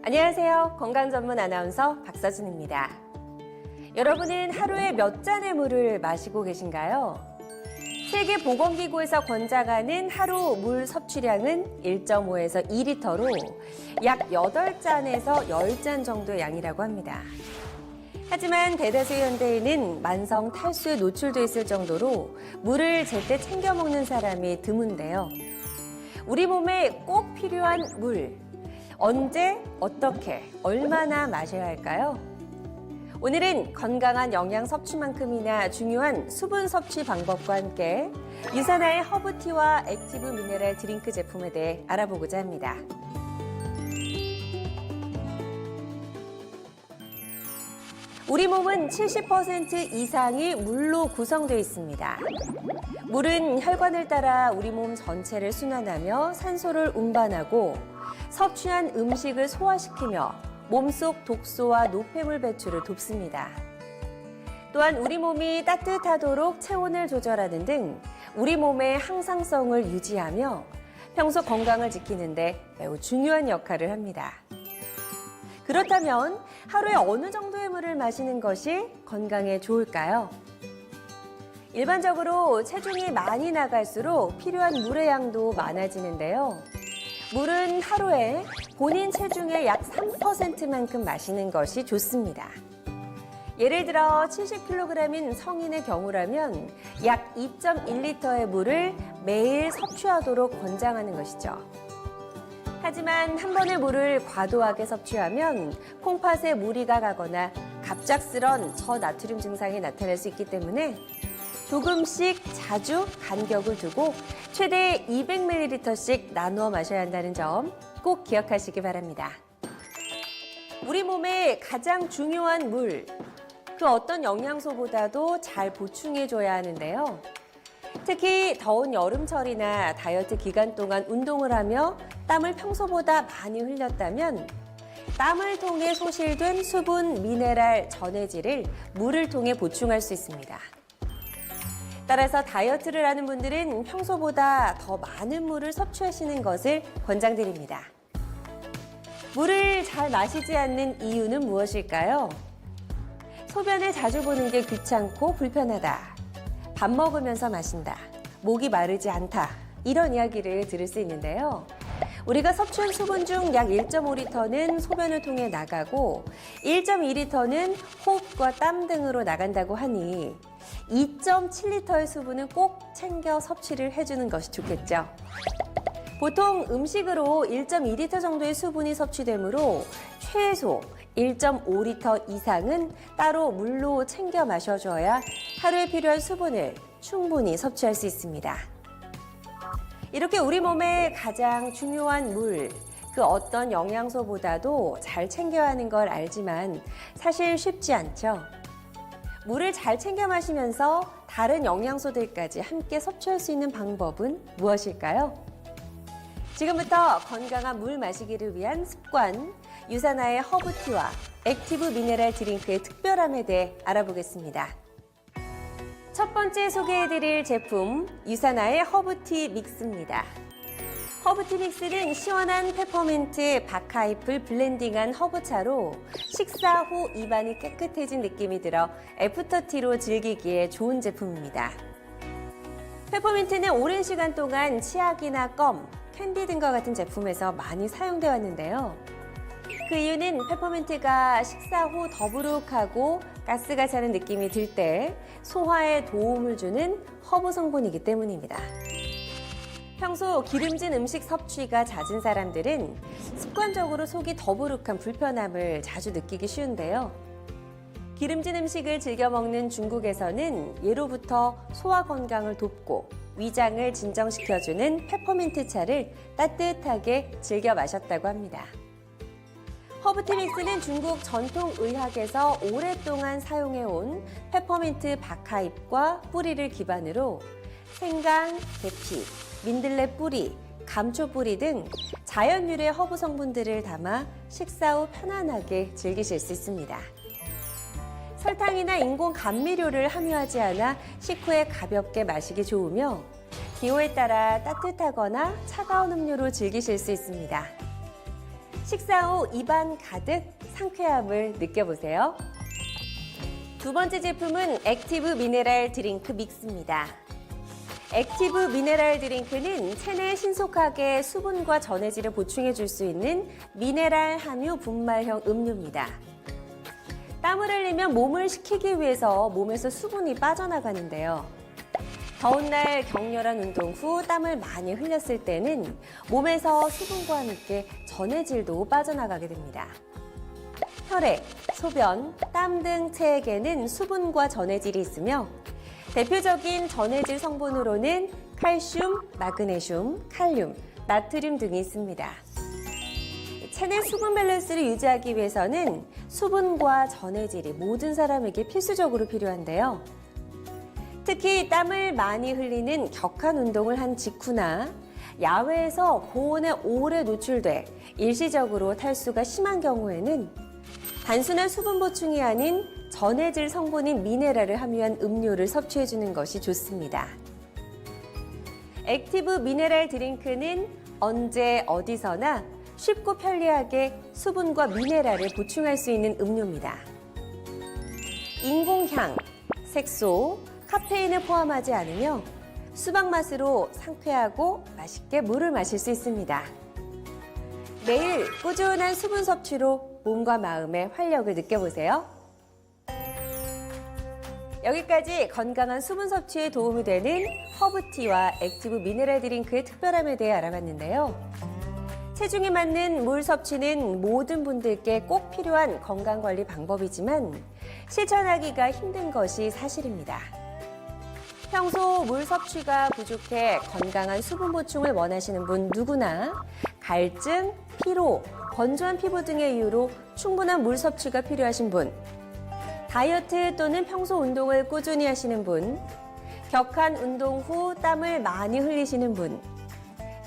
안녕하세요. 건강전문 아나운서 박서진입니다. 여러분은 하루에 몇 잔의 물을 마시고 계신가요? 세계보건기구에서 권장하는 하루 물 섭취량은 1.5에서 2리터로 약 8잔에서 10잔 정도의 양이라고 합니다. 하지만 대다수의 현대인은 만성 탈수에 노출돼 있을 정도로 물을 제때 챙겨 먹는 사람이 드문데요. 우리 몸에 꼭 필요한 물, 언제, 어떻게, 얼마나 마셔야 할까요? 오늘은 건강한 영양 섭취만큼이나 중요한 수분 섭취 방법과 함께 유산화의 허브티와 액티브 미네랄 드링크 제품에 대해 알아보고자 합니다. 우리 몸은 70% 이상이 물로 구성되어 있습니다. 물은 혈관을 따라 우리 몸 전체를 순환하며 산소를 운반하고 섭취한 음식을 소화시키며 몸속 독소와 노폐물 배출을 돕습니다. 또한 우리 몸이 따뜻하도록 체온을 조절하는 등 우리 몸의 항상성을 유지하며 평소 건강을 지키는 데 매우 중요한 역할을 합니다. 그렇다면 하루에 어느 정도의 물을 마시는 것이 건강에 좋을까요? 일반적으로 체중이 많이 나갈수록 필요한 물의 양도 많아지는데요. 물은 하루에 본인 체중의 약 3%만큼 마시는 것이 좋습니다. 예를 들어 70kg인 성인의 경우라면 약 2.1리터의 물을 매일 섭취하도록 권장하는 것이죠. 하지만 한 번에 물을 과도하게 섭취하면 콩팥에 무리가 가거나 갑작스런 저나트륨 증상이 나타날 수 있기 때문에 조금씩 자주 간격을 두고 최대 200ml씩 나누어 마셔야 한다는 점 꼭 기억하시기 바랍니다. 우리 몸에 가장 중요한 물, 그 어떤 영양소보다도 잘 보충해줘야 하는데요. 특히 더운 여름철이나 다이어트 기간 동안 운동을 하며 땀을 평소보다 많이 흘렸다면 땀을 통해 소실된 수분, 미네랄, 전해질을 물을 통해 보충할 수 있습니다. 따라서 다이어트를 하는 분들은 평소보다 더 많은 물을 섭취하시는 것을 권장드립니다. 물을 잘 마시지 않는 이유는 무엇일까요? 소변을 자주 보는 게 귀찮고 불편하다. 밥 먹으면서 마신다. 목이 마르지 않다. 이런 이야기를 들을 수 있는데요. 우리가 섭취한 수분 중 약 1.5리터는 소변을 통해 나가고 1.2리터는 호흡과 땀 등으로 나간다고 하니 2.7리터의 수분은 꼭 챙겨 섭취를 해주는 것이 좋겠죠. 보통 음식으로 1.2리터 정도의 수분이 섭취되므로 최소 1.5리터 이상은 따로 물로 챙겨 마셔줘야 하루에 필요한 수분을 충분히 섭취할 수 있습니다. 이렇게 우리 몸에 가장 중요한 물, 그 어떤 영양소보다도 잘 챙겨야 하는 걸 알지만 사실 쉽지 않죠. 물을 잘 챙겨 마시면서 다른 영양소들까지 함께 섭취할 수 있는 방법은 무엇일까요? 지금부터 건강한 물 마시기를 위한 습관, 유산화의 허브티와 액티브 미네랄 드링크의 특별함에 대해 알아보겠습니다. 첫 번째 소개해드릴 제품, 유산화의 허브티 믹스입니다. 허브티 믹스는 시원한 페퍼민트, 박하잎을 블렌딩한 허브차로 식사 후 입안이 깨끗해진 느낌이 들어 애프터티로 즐기기에 좋은 제품입니다. 페퍼민트는 오랜 시간 동안 치약이나 껌, 캔디 등과 같은 제품에서 많이 사용되어 왔는데요. 그 이유는 페퍼민트가 식사 후 더부룩하고 가스가 차는 느낌이 들 때 소화에 도움을 주는 허브 성분이기 때문입니다. 평소 기름진 음식 섭취가 잦은 사람들은 습관적으로 속이 더부룩한 불편함을 자주 느끼기 쉬운데요. 기름진 음식을 즐겨 먹는 중국에서는 예로부터 소화 건강을 돕고 위장을 진정시켜주는 페퍼민트 차를 따뜻하게 즐겨 마셨다고 합니다. 허브티 믹스는 중국 전통의학에서 오랫동안 사용해온 페퍼민트 박하잎과 뿌리를 기반으로 생강, 계피, 민들레 뿌리, 감초 뿌리 등 자연 유래 허브 성분들을 담아 식사 후 편안하게 즐기실 수 있습니다. 설탕이나 인공 감미료를 함유하지 않아 식후에 가볍게 마시기 좋으며 기호에 따라 따뜻하거나 차가운 음료로 즐기실 수 있습니다. 식사 후 입안 가득 상쾌함을 느껴보세요. 두 번째 제품은 액티브 미네랄 드링크 믹스입니다. 액티브 미네랄 드링크는 체내에 신속하게 수분과 전해질을 보충해 줄 수 있는 미네랄 함유 분말형 음료입니다. 땀을 흘리면 몸을 식히기 위해서 몸에서 수분이 빠져나가는데요. 더운 날 격렬한 운동 후 땀을 많이 흘렸을 때는 몸에서 수분과 함께 전해질도 빠져나가게 됩니다. 혈액, 소변, 땀 등 체액에는 수분과 전해질이 있으며 대표적인 전해질 성분으로는 칼슘, 마그네슘, 칼륨, 나트륨 등이 있습니다. 체내 수분 밸런스를 유지하기 위해서는 수분과 전해질이 모든 사람에게 필수적으로 필요한데요. 특히 땀을 많이 흘리는 격한 운동을 한 직후나 야외에서 고온에 오래 노출돼 일시적으로 탈수가 심한 경우에는 단순한 수분 보충이 아닌 전해질 성분인 미네랄을 함유한 음료를 섭취해주는 것이 좋습니다. 액티브 미네랄 드링크는 언제 어디서나 쉽고 편리하게 수분과 미네랄을 보충할 수 있는 음료입니다. 인공향, 색소, 카페인을 포함하지 않으며 수박 맛으로 상쾌하고 맛있게 물을 마실 수 있습니다. 매일 꾸준한 수분 섭취로 몸과 마음의 활력을 느껴보세요. 여기까지 건강한 수분 섭취에 도움이 되는 허브티와 액티브 미네랄 드링크의 특별함에 대해 알아봤는데요. 체중에 맞는 물 섭취는 모든 분들께 꼭 필요한 건강관리 방법이지만 실천하기가 힘든 것이 사실입니다. 평소 물 섭취가 부족해 건강한 수분 보충을 원하시는 분 누구나 갈증, 피로, 건조한 피부 등의 이유로 충분한 물 섭취가 필요하신 분, 다이어트 또는 평소 운동을 꾸준히 하시는 분, 격한 운동 후 땀을 많이 흘리시는 분,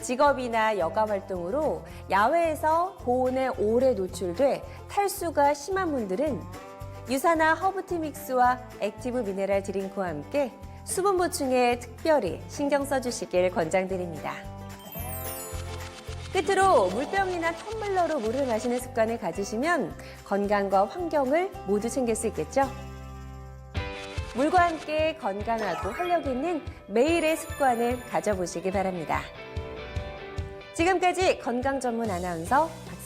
직업이나 여가 활동으로 야외에서 고온에 오래 노출돼 탈수가 심한 분들은 유산화 허브티 믹스와 액티브 미네랄 드링크와 함께 수분 보충에 특별히 신경 써주시길 권장드립니다. 끝으로 물병이나 텀블러로 물을 마시는 습관을 가지시면 건강과 환경을 모두 챙길 수 있겠죠? 물과 함께 건강하고 활력 있는 매일의 습관을 가져보시기 바랍니다. 지금까지 건강 전문 아나운서